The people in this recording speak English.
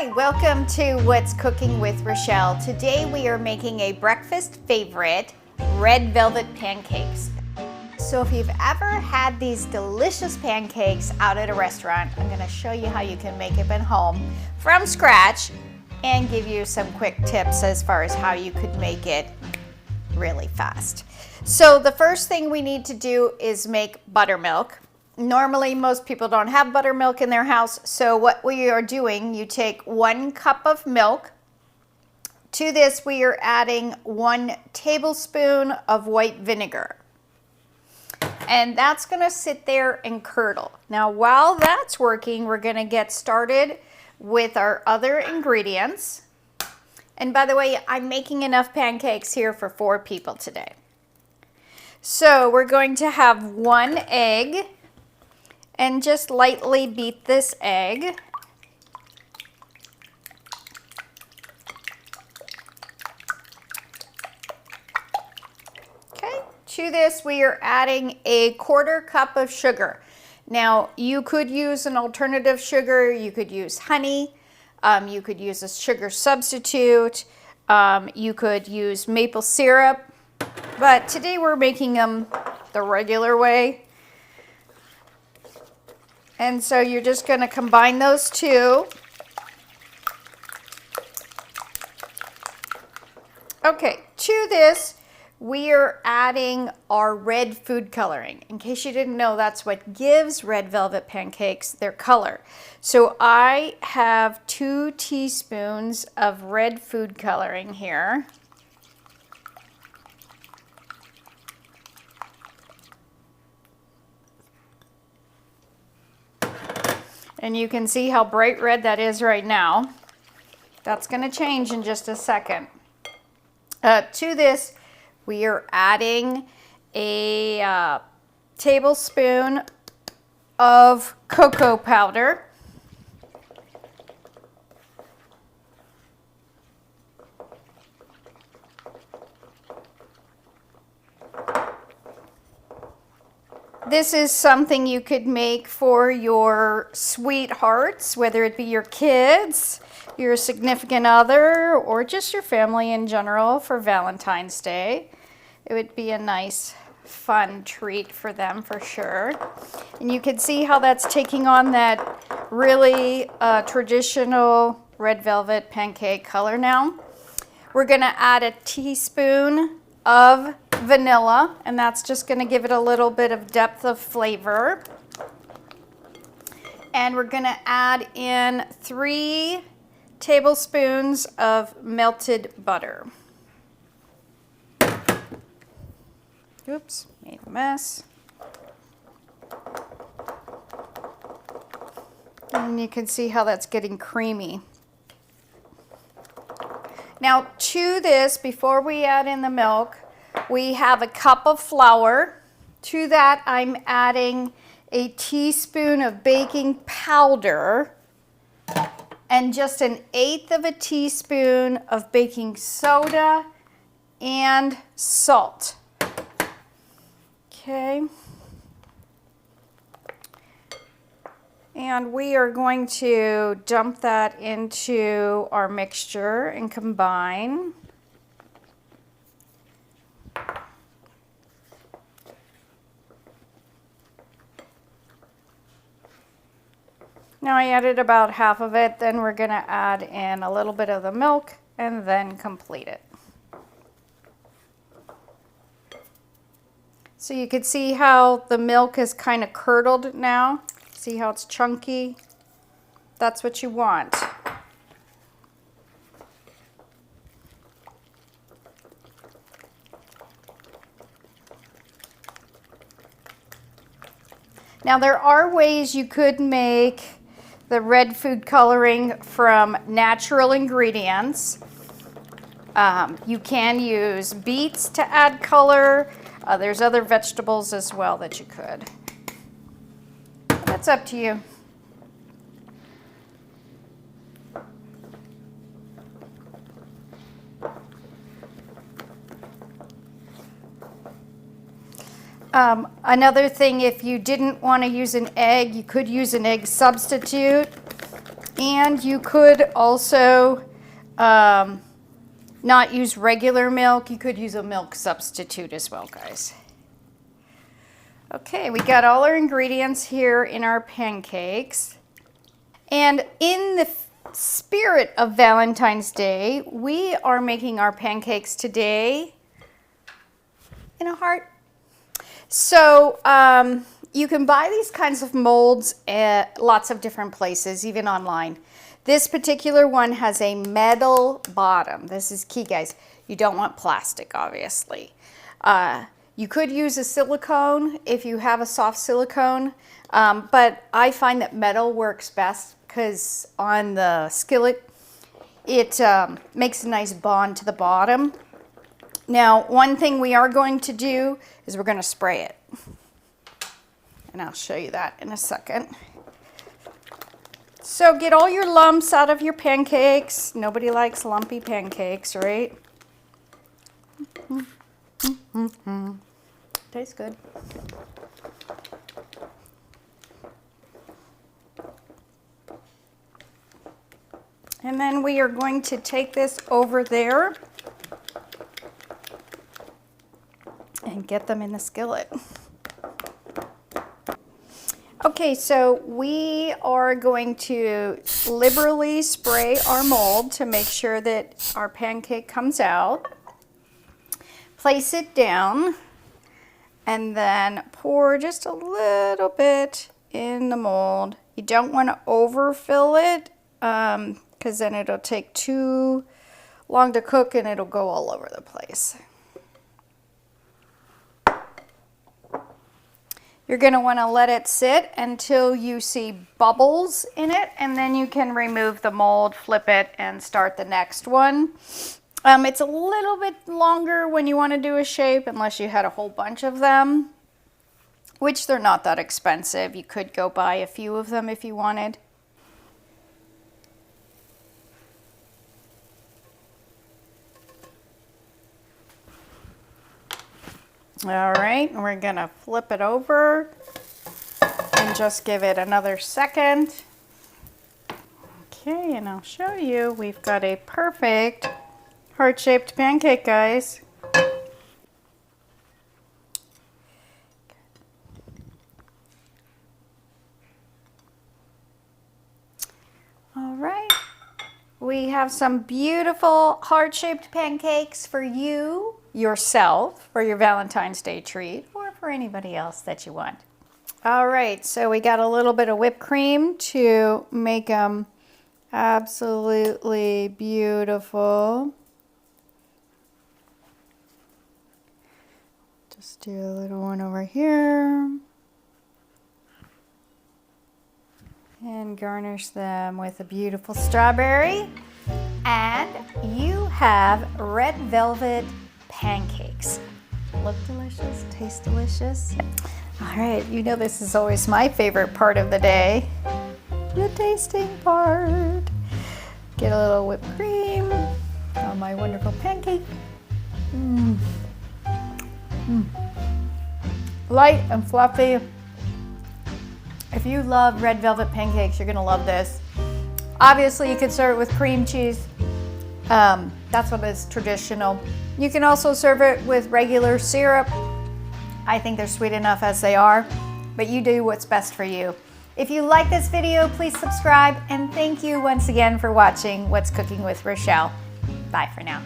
Hi, welcome to What's Cooking with Rochelle. Today we are making a breakfast favorite, red velvet pancakes. So if you've ever had these delicious pancakes out at a restaurant, I'm going to show you how you can make them at home from scratch and give you some quick tips as far as how you could make it really fast. So the first thing we need to do is make buttermilk. Normally, most people don't have buttermilk in their house, so what we are doing, you take 1 cup of milk. To this, we are adding 1 tablespoon of white vinegar. And that's going to sit there and curdle. Now, while that's working, we're going to get started with our other ingredients. And by the way, I'm making enough pancakes here for 4 people today. So we're going to have 1 egg. And just lightly beat this egg. Okay, to this we are adding a 1/4 cup of sugar. Now you could use an alternative sugar, you could use honey, you could use a sugar substitute, you could use maple syrup, but today we're making them the regular way. And so you're just going to combine those two. Okay, to this, we are adding our red food coloring. In case you didn't know, that's what gives red velvet pancakes their color. So I have 2 teaspoons of red food coloring here. And you can see how bright red that is right now. That's going to change in just a second. To this, we are adding a tablespoon of cocoa powder. This is something you could make for your sweethearts, whether it be your kids, your significant other, or just your family in general for Valentine's Day. It would be a nice, fun treat for them for sure. And you can see how that's taking on that really traditional red velvet pancake color now. We're going to add a teaspoon of vanilla, and that's just going to give it a little bit of depth of flavor. And we're going to add in 3 tablespoons of melted butter. Oops, made a mess. And you can see how that's getting creamy. Now to this, before we add in the milk, we have a cup of flour. To that, I'm adding a teaspoon of baking powder and just 1/8 of a teaspoon of baking soda and salt. Okay. And we are going to dump that into our mixture and combine. Now I added about half of it, then we're going to add in a little bit of the milk and then complete it. So you can see how the milk is kind of curdled now. See how it's chunky? That's what you want. Now there are ways you could make the red food coloring from natural ingredients. You can use beets to add color. There's other vegetables as well that you could. That's up to you. Another thing, if you didn't want to use an egg, you could use an egg substitute. And you could also not use regular milk. You could use a milk substitute as well, guys. Okay, we got all our ingredients here in our pancakes. And in the spirit of Valentine's Day, we are making our pancakes today in a heart. So you can buy these kinds of molds at lots of different places, even online. This particular one has a metal bottom. This is key, guys. You don't want plastic, obviously. You could use a silicone if you have a soft silicone, but I find that metal works best because on the skillet, it makes a nice bond to the bottom. Now, one thing we are going to do is we're going to spray it. And I'll show you that in a second. So get all your lumps out of your pancakes. Nobody likes lumpy pancakes, right? Tastes good. And then we are going to take this over there and get them in the skillet. Okay, so we are going to liberally spray our mold to make sure that our pancake comes out. Place it down and then pour just a little bit in the mold. You don't want to overfill it because then it'll take too long to cook and it'll go all over the place. You're going to want to let it sit until you see bubbles in it, and then you can remove the mold, flip it, and start the next one. It's a little bit longer when you want to do a shape, unless you had a whole bunch of them, which they're not that expensive. You could go buy a few of them if you wanted. All right, we're gonna flip it over and just give it another second. Okay, and I'll show you. We've got a perfect heart-shaped pancake, guys. All right, we have some beautiful heart-shaped pancakes for you, yourself, for your Valentine's Day treat, or for anybody else that you want. All right, so we got a little bit of whipped cream to make them absolutely beautiful. Just do a little one over here. And garnish them with a beautiful strawberry. And you have red velvet pancakes. Look delicious, taste delicious. All right, you know this is always my favorite part of the day, the tasting part. Get a little whipped cream on my wonderful pancake. Light and fluffy. If you love red velvet pancakes, you're gonna love this. Obviously, you could serve it with cream cheese. That's what is traditional. You can also serve it with regular syrup. I think they're sweet enough as they are, but you do what's best for you. If you like this video, please subscribe, and thank you once again for watching What's Cooking with Rochelle. Bye for now.